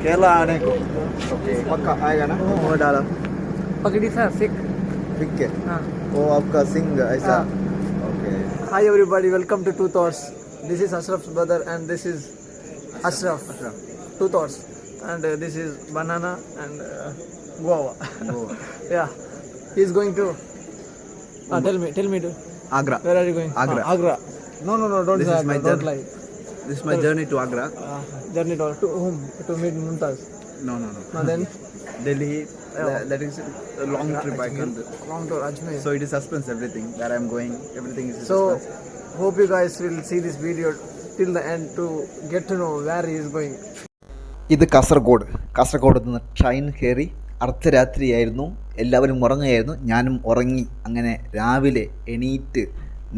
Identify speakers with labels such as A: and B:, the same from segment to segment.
A: केरला आने को। ओके पक्का आएगा ना? वो डाला
B: पगड़ी था सिख।
A: ठीक है।
B: हाँ
A: वो आपका सिंह ऐसा।
B: हाँ.
A: Okay
B: Hi everybody, welcome to Two Thoughts. This is Ashraf's brother and this is Ashraf. Two Thoughts. And this is banana and guava.
A: Goa.
B: Yeah. He's going to. Tell me.
A: Agra.
B: Where are you going?
A: Agra.
B: Agra. No, don't
A: This
B: say
A: is my
B: Agra. Don't
A: journey.
B: lie.
A: This is my journey to Agra.
B: Journey to whom? To meet Mumtaz.
A: No.
B: And then
A: Delhi.
B: Yeah.
A: That is a long trip I can do.
B: long to Ajmer.
A: So it is suspense everything where I'm going. Everything is
B: So
A: suspense.
B: hope you guys will see this video till the end to get to know where he is going.
C: ഇത് കാസർഗോഡ് നിന്ന് train കയറി അർദ്ധരാത്രിയായിരുന്നു. എല്ലാവരും ഉറങ്ങുകയായിരുന്നു, ഞാനും ഉറങ്ങി. അങ്ങനെ രാവിലെ എണീറ്റ്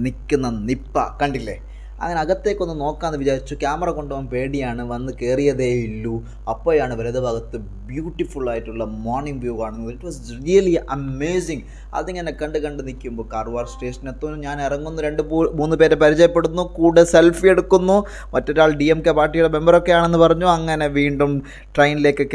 C: നിൽക്കുന്ന നിപ്പ കണ്ടില്ലേ. അങ്ങനെ അകത്തേക്കൊന്ന് നോക്കാമെന്ന് വിചാരിച്ചു. ക്യാമറ കൊണ്ടുപോകാൻ പേടിയാണ്. വന്ന് കയറിയതേ ഉള്ളൂ. അപ്പോഴാണ് വലതുഭാഗത്ത് ബ്യൂട്ടിഫുള്ളായിട്ടുള്ള മോർണിംഗ് വ്യൂ കാണുന്നത്. It was really amazing. അതിങ്ങനെ കണ്ട് നിൽക്കുമ്പോൾ കാർവാർ സ്റ്റേഷനെത്തുന്നു. ഞാൻ ഇറങ്ങുന്നു, 2-3 പേരെ പരിചയപ്പെടുന്നു, കൂടെ സെൽഫി എടുക്കുന്നു. മറ്റൊരാൾ DMK പാർട്ടിയുടെ മെമ്പറൊക്കെ ആണെന്ന് പറഞ്ഞു. അങ്ങനെ വീണ്ടും ട്രെയിനിലേക്ക്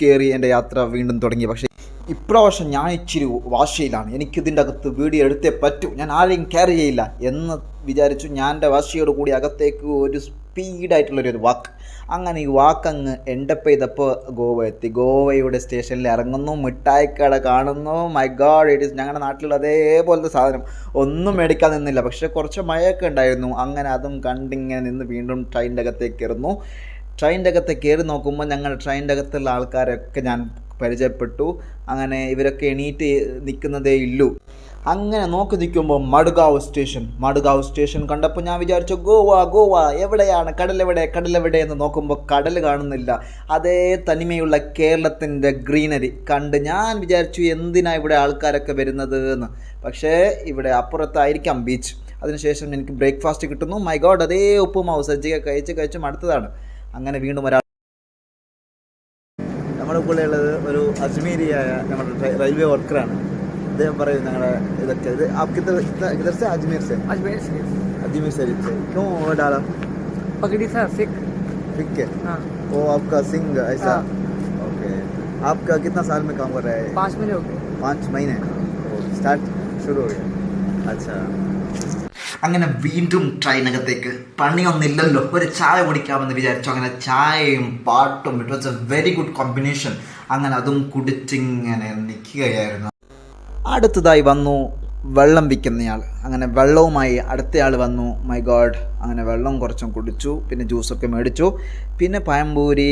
C: കയറി എൻ്റെ യാത്ര വീണ്ടും തുടങ്ങി. പക്ഷേ ഇപ്രാവശ്യം ഞാൻ ഇച്ചിരി വാശിയിലാണ്. എനിക്കിതിൻ്റെ അകത്ത് വീഡിയോ എടുത്തേ പറ്റൂ, ഞാൻ ആരെയും കെയർ ചെയ്യില്ല എന്ന് വിചാരിച്ചു. ഞാൻ എൻ്റെ വാശിയോട് കൂടി അകത്തേക്ക് ഒരു സ്പീഡായിട്ടുള്ളൊരു വാക്ക്. അങ്ങനെ ഈ വാക്കങ്ങ് എൻഡപ്പ് ചെയ്തപ്പോൾ ഗോവ എത്തി. ഗോവയുടെ സ്റ്റേഷനിൽ ഇറങ്ങുന്നു, മിഠായിക്കട കാണുന്നു. മൈ ഗോഡ്, ഇറ്റ് ഈസ് ഞങ്ങളുടെ നാട്ടിലുള്ള അതേപോലത്തെ സാധനം. ഒന്നും മേടിക്കാൻ നിന്നില്ല, പക്ഷേ കുറച്ച് മഴയൊക്കെ ഉണ്ടായിരുന്നു. അങ്ങനെ അതും കണ്ടിങ്ങനെ നിന്ന് വീണ്ടും ട്രെയിനിൻ്റെ അകത്തേക്ക് കയറുന്നു. ട്രെയിനിൻ്റെ അകത്ത് കയറി നോക്കുമ്പോൾ ഞങ്ങളുടെ ട്രെയിനിൻ്റെ അകത്തുള്ള ആൾക്കാരൊക്കെ ഞാൻ പരിചയപ്പെട്ടു. അങ്ങനെ ഇവരൊക്കെ എണീറ്റ് നിൽക്കുന്നതേ ഉള്ളൂ. അങ്ങനെ നോക്കി നിൽക്കുമ്പോൾ മഡ്ഗാവ് സ്റ്റേഷൻ കണ്ടപ്പോൾ ഞാൻ വിചാരിച്ചു ഗോവ എവിടെയാണ്, കടലെവിടെ എന്ന് നോക്കുമ്പോൾ കടൽ കാണുന്നില്ല. അതേ തനിമയുള്ള കേരളത്തിൻ്റെ ഗ്രീനറി കണ്ട് ഞാൻ വിചാരിച്ചു എന്തിനാ ഇവിടെ ആൾക്കാരൊക്കെ വരുന്നത് എന്ന്. പക്ഷേ ഇവിടെ അപ്പുറത്തായിരിക്കാം ബീച്ച്. അതിനുശേഷം എനിക്ക് ബ്രേക്ക്ഫാസ്റ്റ് കിട്ടുന്നു. മൈ ഗോഡ്, അതേ ഉപ്പുമാവ് സജ്ജിക കഴിച്ചും അടുത്തതാണ്. അങ്ങനെ വീണ്ടും
A: നമ്മുടെ കൂടെ ഉള്ളത് ഒരു അജ്മീരിയായ നമ്മുടെ റെയിൽവേ വർക്കറാണ്. അദ്ദേഹം പറയും ഞങ്ങളുടെ ഇതൊക്കെ ഇത് किधर से अजमेर से क्यों वो डाला?
B: पगड़ी था सिख.
A: ठीक है.
B: हाँ
A: वो आपका सिंह ऐसा.
B: हाँ.
A: ओके. आपका कितना साल में काम कर रहा है?
B: 5 महीने हो गए.
A: 5 महीने. स्टार्ट शुरू हो गया. अच्छा.
C: അങ്ങനെ വീണ്ടും ട്രെയിനകത്തേക്ക്. പണിയൊന്നുമില്ലല്ലോ, ഒരു ചായ കുടിക്കാമെന്ന് വിചാരിച്ചു. അങ്ങനെ ചായയും പാട്ടും, it was A very good combination. അങ്ങനെ അതും കുടിച്ചിങ്ങനെ നിൽക്കുകയായിരുന്നു. അടുത്തതായി വന്നു വെള്ളം വിൽക്കുന്നയാൾ. അങ്ങനെ വെള്ളവുമായി അടുത്തയാൾ വന്നു. മൈ ഗോഡ്, അങ്ങനെ വെള്ളം കുറച്ചും കുടിച്ചു. പിന്നെ ജ്യൂസൊക്കെ മേടിച്ചു. പിന്നെ പഴംപൂരി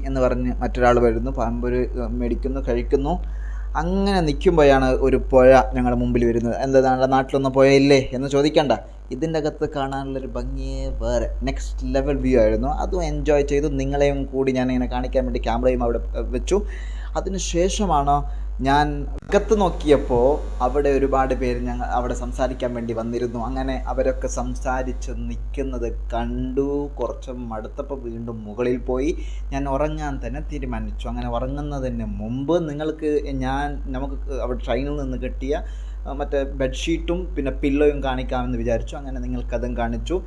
C: എന്ന് പറഞ്ഞ് മറ്റൊരാൾ വരുന്നു. പഴംപൂരി മേടിക്കുന്നു, കഴിക്കുന്നു. അങ്ങനെ നിൽക്കുമ്പോഴാണ് ഒരു പുഴ ഞങ്ങളുടെ മുമ്പിൽ വരുന്നത്. എന്താ ഞങ്ങളുടെ നാട്ടിലൊന്നും പുഴ ഇല്ലേ എന്ന് ചോദിക്കണ്ട. ഇതിൻ്റെ അകത്ത് കാണാനുള്ളൊരു ഭംഗിയെ വേറെ നെക്സ്റ്റ് ലെവൽ വ്യൂ ആയിരുന്നു. അതും എൻജോയ് ചെയ്തു. നിങ്ങളെയും കൂടി ഞാൻ ഇങ്ങനെ കാണിക്കാൻ വേണ്ടി ക്യാമറയും അവിടെ വെച്ചു. അതിനുശേഷമാണ് ഞാൻ അകത്ത് നോക്കിയപ്പോൾ അവിടെ ഒരുപാട് പേര് ഞങ്ങൾ അവിടെ സംസാരിക്കാൻ വേണ്ടി വന്നിരുന്നു. അങ്ങനെ അവരൊക്കെ സംസാരിച്ച് നിൽക്കുന്നത് കണ്ടു. കുറച്ച് മടുത്തപ്പോൾ വീണ്ടും മുകളിൽ പോയി. ഞാൻ ഉറങ്ങാൻ തന്നെ തീരുമാനിച്ചു. അങ്ങനെ ഉറങ്ങുന്നതിന് മുമ്പ് നമുക്ക് അവിടെ ട്രെയിനിൽ നിന്ന് കിട്ടിയ മറ്റേ ബെഡ്ഷീറ്റും പിന്നെ പില്ലോയും കാണിക്കാമെന്ന് വിചാരിച്ചു. അങ്ങനെ നിങ്ങൾക്കതും കാണിച്ചു.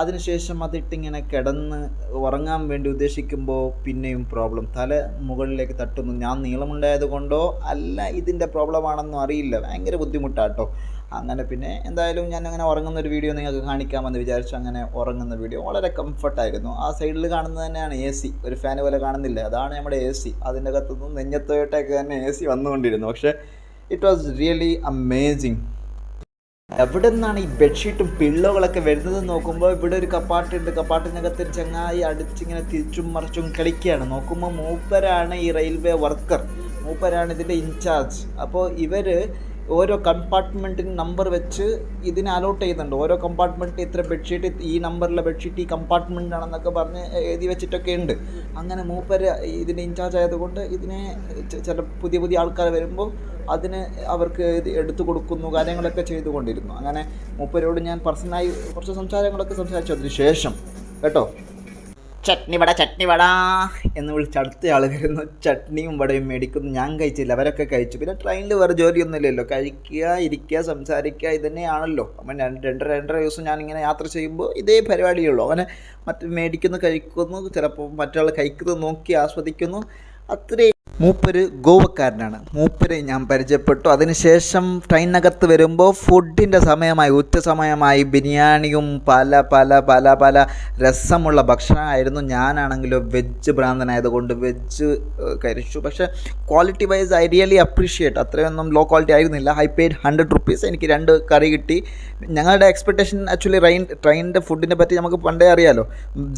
C: അതിനുശേഷം അതിട്ടിങ്ങനെ കിടന്ന് ഉറങ്ങാൻ വേണ്ടി ഉദ്ദേശിക്കുമ്പോൾ പിന്നെയും പ്രോബ്ലം. തല മുകളിലേക്ക് തട്ടുന്നു. ഞാൻ നീളമുണ്ടായത് കൊണ്ടോ അല്ല ഇതിൻ്റെ പ്രോബ്ലമാണെന്നോ അറിയില്ല, ഭയങ്കര ബുദ്ധിമുട്ടാട്ടോ. അങ്ങനെ പിന്നെ എന്തായാലും ഞാൻ അങ്ങനെ ഉറങ്ങുന്നൊരു വീഡിയോ നിങ്ങൾക്ക് കാണിക്കാമെന്ന് വിചാരിച്ചു. അങ്ങനെ ഉറങ്ങുന്ന വീഡിയോ വളരെ കംഫർട്ടായിരുന്നു. ആ സൈഡിൽ കാണുന്നത് തന്നെയാണ് AC, ഒരു ഫാൻ പോലെ കാണുന്നില്ല, അതാണ് നമ്മുടെ AC. അതിൻ്റെ അകത്തുനിന്ന് നെഞ്ഞത്തോട്ടൊക്കെ തന്നെ AC വന്നുകൊണ്ടിരുന്നു. പക്ഷേ ഇറ്റ് വാസ് റിയലി അമേസിങ്. എവിടെ നിന്നാണ് ഈ ബെഡ്ഷീറ്റും പില്ലോകളൊക്കെ വരുന്നത് നോക്കുമ്പോൾ ഇവിടെ ഒരു കപ്പാട്ടുണ്ട്. കപ്പാട്ടിനകത്ത് ചങ്ങായി അടിച്ചിങ്ങനെ തിരിച്ചും മറിച്ചും കളിക്കുകയാണ്. നോക്കുമ്പോൾ മൂപ്പരാണ് ഈ റെയിൽവേ വർക്കർ, മൂപ്പരാണ് ഇതിൻ്റെ ഇൻചാർജ്. അപ്പോൾ ഇവർ ഓരോ കമ്പാർട്ട്മെൻറ്റിന് നമ്പർ വെച്ച് ഇതിനെ അലോട്ട് ചെയ്യുന്നുണ്ട്. ഓരോ കമ്പാർട്ട്മെൻറ്റിന് ഇത്ര ബെഡ്ഷീറ്റ്, ഈ നമ്പറിലെ ബെഡ്ഷീറ്റ് ഈ കമ്പാർട്ട്മെൻറ്റാണെന്നൊക്കെ പറഞ്ഞ് എഴുതി വെച്ചിട്ടൊക്കെ ഉണ്ട്. അങ്ങനെ മൂപ്പര് ഇതിൻ്റെ ഇൻചാർജ് ആയതുകൊണ്ട് ഇതിനെ ചില പുതിയ ആൾക്കാർ വരുമ്പോൾ അതിന് അവർക്ക് ഇത് എടുത്തു കൊടുക്കുന്നു, കാര്യങ്ങളൊക്കെ ചെയ്തുകൊണ്ടിരുന്നു. അങ്ങനെ മൂപ്പരോട് ഞാൻ പേഴ്സണലായി കുറച്ച് സംസാരിച്ചു അതിന് ശേഷം കേട്ടോ. ചട്നി വട എന്ന് വിളിച്ച് അടുത്ത ആൾ വരുന്നു, ചട്നിയും വടയും മേടിക്കുന്നു. ഞാൻ കഴിച്ചില്ല, അവരൊക്കെ കഴിച്ചു. പിന്നെ ട്രെയിനിൽ വേറെ ജോലിയൊന്നുമില്ലല്ലോ, കഴിക്കുക, ഇരിക്കുക, സംസാരിക്കുക, ഇതന്നെയാണല്ലോ. അപ്പം രണ്ടര ദിവസം ഞാനിങ്ങനെ യാത്ര ചെയ്യുമ്പോൾ ഇതേ പരിപാടിയുള്ളൂ. അവനെ മേടിക്കുന്നു, കഴിക്കുന്നു, ചിലപ്പോൾ മറ്റാൾ കഴിക്കുന്നത് നോക്കി ആസ്വദിക്കുന്നു, അത്രേ. മൂപ്പര് ഗോവക്കാരനാണ്. മൂപ്പരെ ഞാൻ പരിചയപ്പെട്ടു. അതിനുശേഷം ട്രെയിനകത്ത് വരുമ്പോൾ ഫുഡിൻ്റെ സമയമായി, ഉച്ച സമയമായി. ബിരിയാണിയും പല പല പല പല രസമുള്ള ഭക്ഷണമായിരുന്നു. ഞാനാണെങ്കിലോ വെജ് ഭ്രാന്തനായതുകൊണ്ട് വെജ് കഴിച്ചു. പക്ഷേ quality wise I really appreciate. അത്രയൊന്നും ലോ ക്വാളിറ്റി ആയിരുന്നില്ല. I paid 100 rupees. എനിക്ക് 2 കറി കിട്ടി. ഞങ്ങളുടെ എക്സ്പെക്റ്റേഷൻ ആക്ച്വലി ട്രെയിനിൻ്റെ ഫുഡിനെ പറ്റി നമുക്ക് പണ്ടേ അറിയാമല്ലോ,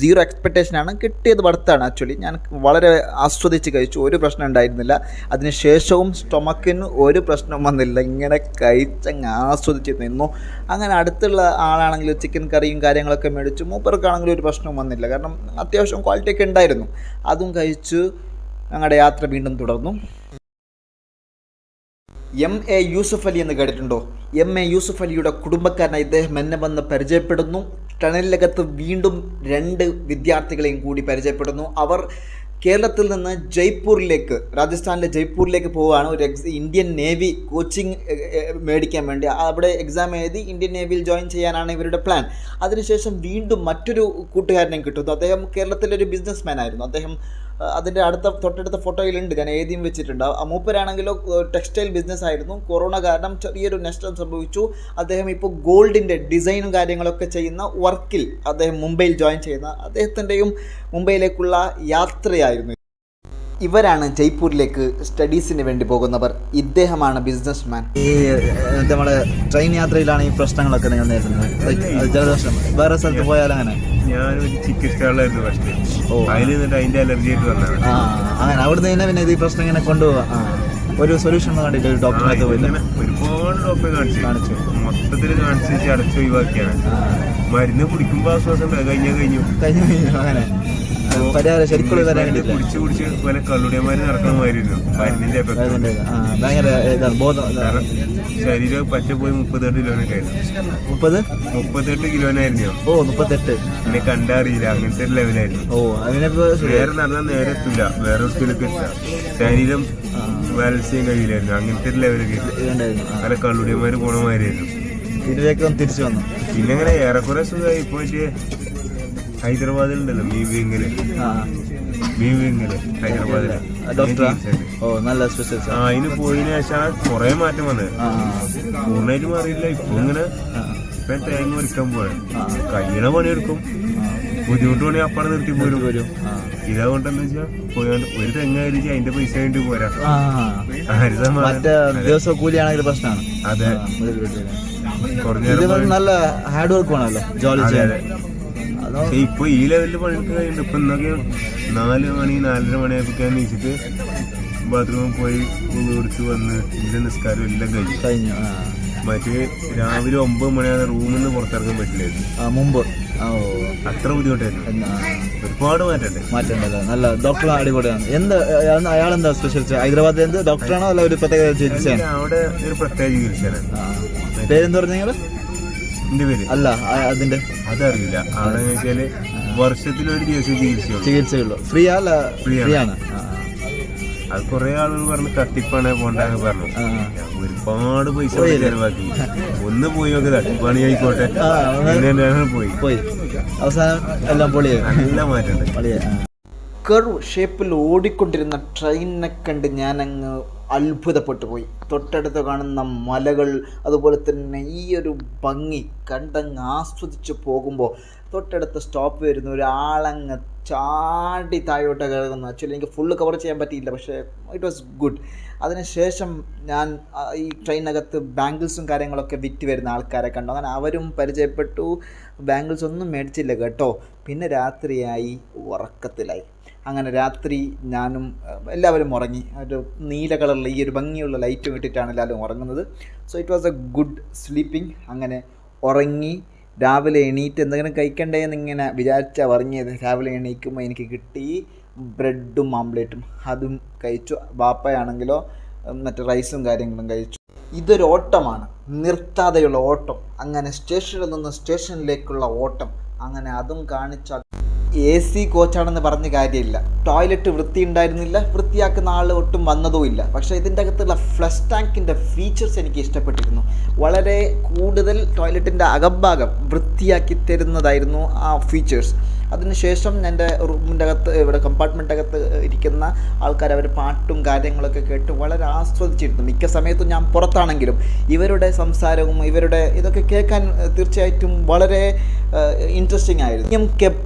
C: 0 എക്സ്പെക്റ്റേഷനാണ്. കിട്ടിയത് വർത്താണ്. ആക്ച്വലി ഞാൻ വളരെ ആസ്വദിച്ച് കഴിച്ചു, ഒരു പ്രശ്നം ഉണ്ടായിരുന്നില്ല. അതിനുശേഷവും സ്റ്റൊമക്കിന് ഒരു പ്രശ്നം വന്നില്ല. ഇങ്ങനെ കഴിച്ചങ്ങ് ആസ്വദിച്ച് നിന്നു. അങ്ങനെ അടുത്തുള്ള ആളാണെങ്കിൽ ചിക്കൻ കറിയും കാര്യങ്ങളൊക്കെ മേടിച്ചു. മൂപ്പർക്കാണെങ്കിലും ഒരു പ്രശ്നവും വന്നില്ല, കാരണം അത്യാവശ്യം ക്വാളിറ്റിയൊക്കെ ഉണ്ടായിരുന്നു. അതും കഴിച്ചു ഞങ്ങളുടെ യാത്ര വീണ്ടും തുടർന്നു. M.A. യൂസുഫ് അലി എന്ന് കേട്ടിട്ടുണ്ടോ? M.A. യൂസുഫ് അലിയുടെ കുടുംബക്കാരനായി ഇദ്ദേഹം എന്നെ വന്ന് പരിചയപ്പെടുന്നു. ടണലിനകത്ത് വീണ്ടും 2 വിദ്യാർത്ഥികളെയും കൂടി പരിചയപ്പെടുന്നു. അവർ കേരളത്തിൽ നിന്ന് ജയ്പൂരിലേക്ക്, രാജസ്ഥാനിലെ ജയ്പൂരിലേക്ക് പോവുകയാണ്. ഒരു ഇന്ത്യൻ നേവി കോച്ചിങ് മേടിക്കാൻ വേണ്ടി. അവിടെ എക്സാം എഴുതി ഇന്ത്യൻ നേവിയിൽ ജോയിൻ ചെയ്യാനാണ് ഇവരുടെ പ്ലാൻ. അതിനുശേഷം വീണ്ടും മറ്റൊരു കൂട്ടുകാരനെയും കിട്ടുന്നു. അദ്ദേഹം കേരളത്തിലൊരു ബിസിനസ് മാൻ ആയിരുന്നു. അദ്ദേഹം അതിൻ്റെ തൊട്ടടുത്ത ഫോട്ടോയിലുണ്ട്, ഞാൻ എഴുതിയും വെച്ചിട്ടുണ്ട്. മൂപ്പരാണെങ്കിലോ ടെക്സ്റ്റൈൽ ബിസിനസ് ആയിരുന്നു. കൊറോണ കാരണം ചെറിയൊരു നഷ്ടം സംഭവിച്ചു. അദ്ദേഹം ഇപ്പോൾ ഗോൾഡിൻ്റെ ഡിസൈനും കാര്യങ്ങളൊക്കെ ചെയ്യുന്ന വർക്കിൽ അദ്ദേഹം മുംബൈയിൽ ജോയിൻ ചെയ്യുന്ന, അദ്ദേഹത്തിൻ്റെയും മുംബൈയിലേക്കുള്ള യാത്രയായിരുന്നു. ഇവരാണ് ജയ്പൂരിലേക്ക് സ്റ്റഡീസിന് വേണ്ടി പോകുന്നവർ. ഇദ്ദേഹമാണ് ബിസിനസ് മാൻ.
A: ഈ നമ്മുടെ ട്രെയിൻ യാത്രയിലാണ് ഈ പ്രശ്നങ്ങളൊക്കെ നിങ്ങൾ നേരിടുന്നത്? ജലദോഷം വേറെ സ്ഥലത്ത് പോയാലും അങ്ങനെ?
D: ഞാനൊരു ചിക്കൻ സ്റ്റാളിലായിരുന്നു ഫസ്റ്റ്. അതിൽ നിന്നിട്ട് അതിന്റെ അലർജി ആയിട്ട് വന്നതാണ്.
A: അങ്ങനെ അവിടുന്ന് തന്നെ പിന്നെ ഈ പ്രശ്നം ഇങ്ങനെ കൊണ്ടുപോകാം. ഒരു സൊല്യൂഷൻ കണ്ടിട്ട് ഒരു ഡോക്ടറിനകത്ത് പോയില്ല?
D: ഒരുപാട് ഡോക്ടറെ കാണിച്ചു. മൊത്തത്തിൽ കാണിച്ച് അടച്ച് ഒഴിവാക്കിയാണ്. മരുന്ന് കുടിക്കുമ്പോൾ ആശ്വാസം കഴിഞ്ഞു.
A: അങ്ങനെ പരിഹാരം ശരിക്കുള്ള തരാൻ വേണ്ടിയിട്ട്
D: കുടിച്ച് പല കള്ളുടിയന്മാര് നടക്കണമായിരുന്നു. മരുന്നിന്റെ
A: ഭയങ്കര
D: ശരീരം പറ്റ പോയി 38 കിലോനൊക്കെ ആയിരുന്നു. 38 കിലോനായിരുന്നു.
A: 38.
D: എന്നെ കണ്ടറിയില്ല, അങ്ങനത്തെ ഒരു ലെവലായിരുന്നു. നേരെ നടന്നാൽ നേരെ എത്തില്ല, വേറെ സ്കൂളിലേക്ക് എത്താം. ശരീരം ബാലൻസ് ചെയ്യാൻ കഴിയില്ലായിരുന്നു, അങ്ങനത്തെ ഒരു ലെവലൊക്കെ പല കള്ളുടിയന്മാര് പോണമായിരുന്നു.
A: ഇതിലേക്ക് തിരിച്ചു വന്നു.
D: പിന്നെ അങ്ങനെ ഏറെക്കുറെ സുഖമായി. പോയിട്ട് ഹൈദരാബാദിലുണ്ടല്ലോ മീൻവിങ്ങല് ഹൈദരാബാദില്
A: നല്ല സ്പെഷ്യൽ.
D: അതിന് പോയതിനു ശേഷം കുറെ മാറ്റം വന്നത്. പൂർണ്ണമായിട്ട് മാറിയില്ല. ഇപ്പൊ ഇങ്ങനെ തേങ്ങ വരയ്ക്കാൻ പോവാൻ കഴിയണ പണിയെടുക്കും, ബുദ്ധിമുട്ട് പണി അപ്പാടെ നിർത്തി പോരും. ഇതാകൊണ്ടെന്ന് വെച്ചാൽ പോയാണ്ട് ഒരു തെങ്ങ അരിച്ച് അതിന്റെ പൈസ വേണ്ടി പോരാ.
A: ദിവസം കൂലിയാണെങ്കിൽ പ്രശ്നമാണ്.
D: അതെ,
A: നല്ല ഹാർഡ് വർക്ക് ആണല്ലോ ജോലി ചെയ്യാൻ.
D: ഇപ്പൊ ഈ ലെവലിൽ പണിയെടുക്കാൻ കഴിയുന്നുണ്ട്. ഇപ്പൊ ഇന്നൊക്കെ 4 മണി 4:30 മണിയാക്കാൻ നീച്ചിട്ട് ബാത്റൂമിൽ പോയി എടുത്ത് വന്ന് ഇതിന്റെ നിസ്കാരം എല്ലാം കഴിഞ്ഞു. മറ്റേ രാവിലെ 9 മണിയാണ് റൂമിൽ നിന്ന് പുറത്തിറങ്ങാൻ പറ്റില്ലായിരുന്നു
A: മുമ്പ്.
D: അത്ര ബുദ്ധിമുട്ടായിരുന്നു. ഒരുപാട്
A: മാറ്റമുണ്ടല്ലോ. നല്ല ഡോക്ടർ അടിപൊളിയാണ്. അയാളെന്താ സ്പെഷ്യൽ? ഹൈദരാബാദിൽ എന്ത് ഡോക്ടറാണോ അല്ല ഒരു പ്രത്യേക ചികിത്സയാണ്?
D: അവിടെ ഒരു പ്രത്യേക ചികിത്സയാണ്.
A: പേരെന്ത് പറഞ്ഞാൽ?
D: എന്റെ പേര്
A: അല്ല അതിന്റെ
D: അതറിയില്ല. അവിടെ വെച്ചാല് വർഷത്തിലൊരു ദിവസം
A: ചികിത്സയുള്ളൂ. ഫ്രീ അല്ല? ഫ്രീ ആണ്.
D: അത് കുറെ ആളുകൾ പറഞ്ഞു തട്ടിപ്പാണ് പോണ്ടെന്ന് പറഞ്ഞു. ഒരുപാട് പൈസ ചെലവാക്കി. ഒന്ന് പോയി നോക്കി തട്ടിപ്പാണി ആയിക്കോട്ടെ പോയി.
A: അവസാനം എല്ലാം പൊളിയായി.
D: നല്ല മാറ്റമുണ്ട്.
C: കർവ് ഷേപ്പിൽ ഓടിക്കൊണ്ടിരുന്ന ട്രെയിനിനെ കണ്ട് ഞാനങ്ങ് അത്ഭുതപ്പെട്ടു പോയി. തൊട്ടടുത്ത് കാണുന്ന മലകൾ, അതുപോലെ തന്നെ ഈ ഒരു ഭംഗി കണ്ടങ്ങ് ആസ്വദിച്ച് പോകുമ്പോൾ തൊട്ടടുത്ത് സ്റ്റോപ്പ് വരുന്ന ഒരാളങ്ങ് ചാടി താഴോട്ട് കയറുന്നു. ആക്ച്വലി എനിക്ക് ഫുള്ള് കവർ ചെയ്യാൻ പറ്റിയില്ല, പക്ഷേ ഇറ്റ് വാസ് ഗുഡ്. അതിനുശേഷം ഞാൻ ഈ ട്രെയിനകത്ത് ബാംഗിൾസും കാര്യങ്ങളൊക്കെ വിറ്റ് വരുന്ന ആൾക്കാരെ കണ്ടു. അങ്ങനെ അവരും പരിചയപ്പെട്ടു. ബാംഗിൾസ് ഒന്നും മേടിച്ചില്ല കേട്ടോ. പിന്നെ രാത്രിയായി, ഉറക്കത്തിലായി. അങ്ങനെ രാത്രി ഞാനും എല്ലാവരും ഉറങ്ങി. ഒരു നീല കളറിൽ ഈ ഒരു ഭംഗിയുള്ള ലൈറ്റും ഇട്ടിട്ടാണ് എല്ലാവരും ഉറങ്ങുന്നത്. So it was A good sleeping. അങ്ങനെ ഉറങ്ങി. രാവിലെ എണീറ്റ് എന്തെങ്കിലും കഴിക്കണ്ടേ എന്നിങ്ങനെ വിചാരിച്ചാൽ ഉറങ്ങിയത്. രാവിലെ എണീക്കുമ്പോൾ എനിക്ക് കിട്ടി ബ്രെഡും ആംപ്ലേറ്റും. അതും കഴിച്ചു. ബാപ്പയാണെങ്കിലോ മറ്റു റൈസും കാര്യങ്ങളും കഴിച്ചു. ഇതൊരു ഓട്ടമാണ്, നിർത്താതെയുള്ള ഓട്ടം. അങ്ങനെ സ്റ്റേഷനിൽ നിന്ന് സ്റ്റേഷനിലേക്കുള്ള ഓട്ടം. അങ്ങനെ അതും കാണിച്ച AC കോച്ചാണെന്ന് പറഞ്ഞ കാര്യമില്ല. ടോയ്ലറ്റ് വൃത്തി ഉണ്ടായിരുന്നില്ല, വൃത്തിയാക്കുന്ന ആൾ ഒട്ടും വന്നതുമില്ല. പക്ഷേ ഇതിൻ്റെ അകത്തുള്ള ഫ്ലഷ് ടാങ്കിൻ്റെ ഫീച്ചേഴ്സ് എനിക്ക് ഇഷ്ടപ്പെട്ടിരുന്നു. വളരെ കൂടുതൽ ടോയ്ലറ്റിൻ്റെ അകഭാഗം വൃത്തിയാക്കി തരുന്നതായിരുന്നു ആ ഫീച്ചേഴ്സ്. അതിനുശേഷം എൻ്റെ റൂമിൻ്റെ അകത്ത് ഇവിടെ കമ്പാർട്ട്മെൻ്റ് അകത്ത് ഇരിക്കുന്ന ആൾക്കാർ അവർ പാട്ടും കാര്യങ്ങളൊക്കെ കേട്ട് വളരെ ആസ്വദിച്ചിരുന്നു. മിക്ക സമയത്തും ഞാൻ പുറത്താണെങ്കിലും ഇവരുടെ സംസാരവും ഇവരുടെ ഇതൊക്കെ കേൾക്കാൻ തീർച്ചയായിട്ടും വളരെ ഇൻട്രസ്റ്റിംഗ് ആയിരുന്നു.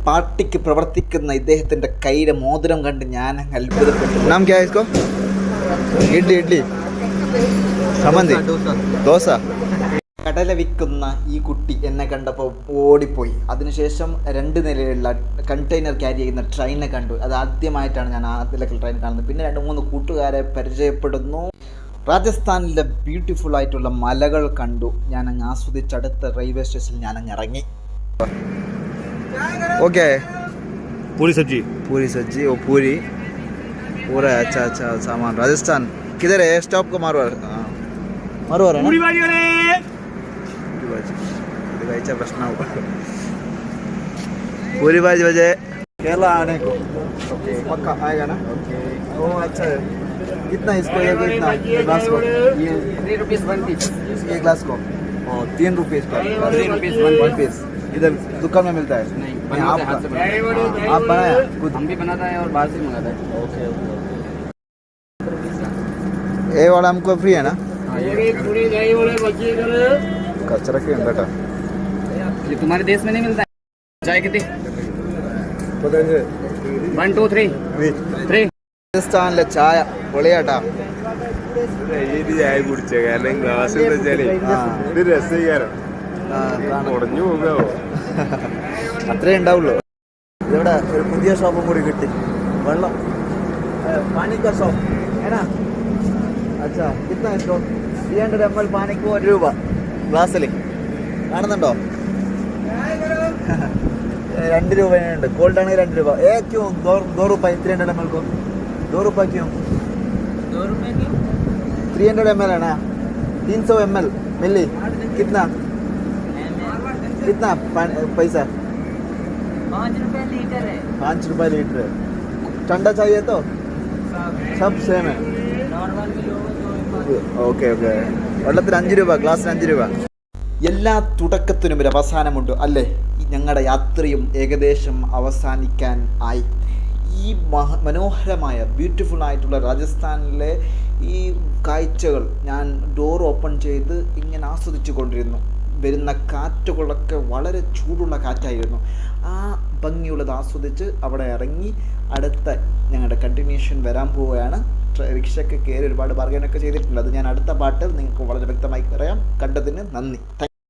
C: പാർട്ടിക്ക് പ്രവർത്തിക്കുന്ന ഇദ്ദേഹത്തിൻ്റെ കയ്യിലെ മോതിരം കണ്ട് ഞാൻ അത്ഭുതപ്പെട്ടു.
A: नाम क्या है इसको? इडली इडली समंदी डोसा.
C: കടല വിൽക്കുന്ന ഈ കുട്ടി എന്നെ കണ്ടപ്പോൾ ഓടിപ്പോയി. അതിനുശേഷം 2 നിലയിലുള്ള കണ്ടെയ്നർ ക്യാരി ചെയ്യുന്ന ട്രെയിനെ കണ്ടു. അത് ആദ്യമായിട്ടാണ് ഞാൻ അതിലൊക്കെ ട്രെയിൻ കാണുന്നത്. പിന്നെ 2-3 കൂട്ടുകാരെ പരിചയപ്പെടുന്നു. രാജസ്ഥാനിലെ ബ്യൂട്ടിഫുൾ ആയിട്ടുള്ള മലകൾ കണ്ടു. ഞാനങ്ങ് ആസ്വദിച്ച് അടുത്ത റെയിൽവേ സ്റ്റേഷനിൽ ഞാനങ്ങ് ഇറങ്ങി.
A: ओके
D: पूरी सब्जी
A: वो पूरी पूरा है. अच्छा सामान राजस्थान किधर है? स्टॉप को मारवाड़ मारवाड़ है ना? पूरी भाजी भाई प्रश्न होगा. पूरी भाजी वजह केरला आने को पक्का आएगा ना? ओ अच्छा है. कितना इसको? ये कितना ग्लास को? ये
B: 3 rupees 1 piece.
A: ये ग्लास को 3 रुपीस का
B: 3 rupees 1 piece.
A: इधर दुकान में मिलता है?
B: नहीं,
A: आप
B: हाथ से बनाते
A: आप बनाया खुद?
B: हम भी बनाता है और बाहर से मंगाता है.
A: ओके ये वाला हमको फ्री है ना? कचरा क्यों बेटा?
B: ये तुम्हारे देश में नहीं मिलता है. चाय कितनी? 1 2 3 3.
A: രാജസ്ഥാനിലെ ചായ പൊളിയാട്ടാ.
D: ഇത് ചായ കുടിച്ച കാരണം ഗ്ലാസ് വെച്ചാലേ ഇത് രസീകാരം ഉടഞ്ഞു പോകാവോ?
A: അത്രേ ഉണ്ടാവുള്ളൂ. ഇവിടെ ഒരു പുതിയ ഷോപ്പും കൂടി കിട്ടി. വെള്ളം പാനിക്ക ഷോപ്പ് ഏനാ. അച്ഛാ കിतना इसको 300 ml പാനിക്ക് 1 രൂപ ഗ്ലാസ്സിൽ കാണുന്നുണ്ടോ? 2 രൂപയുണ്ട്. കോൾഡ് ആണെങ്കിൽ 2 രൂപ. ക്यों 2 रुपये 300 ml को 2 रुपये क्यों?
B: 2 रुपए की
A: 300 ml है ना? 300 ml मिली कितना पैसा?
B: 5 रुपए लीटर है.
A: 5 रुपये लीटर. ठंडा चाहिए तो सब सेम है.
B: नॉर्मल भी लो
A: ഓക്കെ വെള്ളത്തിന് 5 രൂപ, ഗ്ലാസ്സിന് 5 രൂപ.
C: എല്ലാ തുടക്കത്തിനും ഒരു അവസാനമുണ്ട് അല്ലേ? ഞങ്ങളുടെ യാത്രയും ഏകദേശം അവസാനിക്കാൻ ആയി. ഈ മനോഹരമായ ബ്യൂട്ടിഫുൾ ആയിട്ടുള്ള രാജസ്ഥാനിലെ ഈ കാഴ്ചകൾ ഞാൻ ഡോർ ഓപ്പൺ ചെയ്ത് ഇങ്ങനെ ആസ്വദിച്ചു കൊണ്ടിരുന്നു. വരുന്ന കാറ്റുകളൊക്കെ വളരെ ചൂടുള്ള കാറ്റായിരുന്നു. ആ ഭംഗിയുള്ളത് ആസ്വദിച്ച് അവിടെ ഇറങ്ങി അടുത്ത ഞങ്ങളുടെ കണ്ടിന്യൂഷൻ വരാൻ പോവുകയാണ്. റിക്ഷയൊക്കെ കയറി ഒരുപാട് ബാർഗൈനൊക്കെ ചെയ്തിട്ടുണ്ട്. അത് ഞാൻ അടുത്ത പാട്ടിൽ നിങ്ങൾക്ക് വളരെ വ്യക്തമായി പറയാം. കണ്ടതിന് നന്ദി.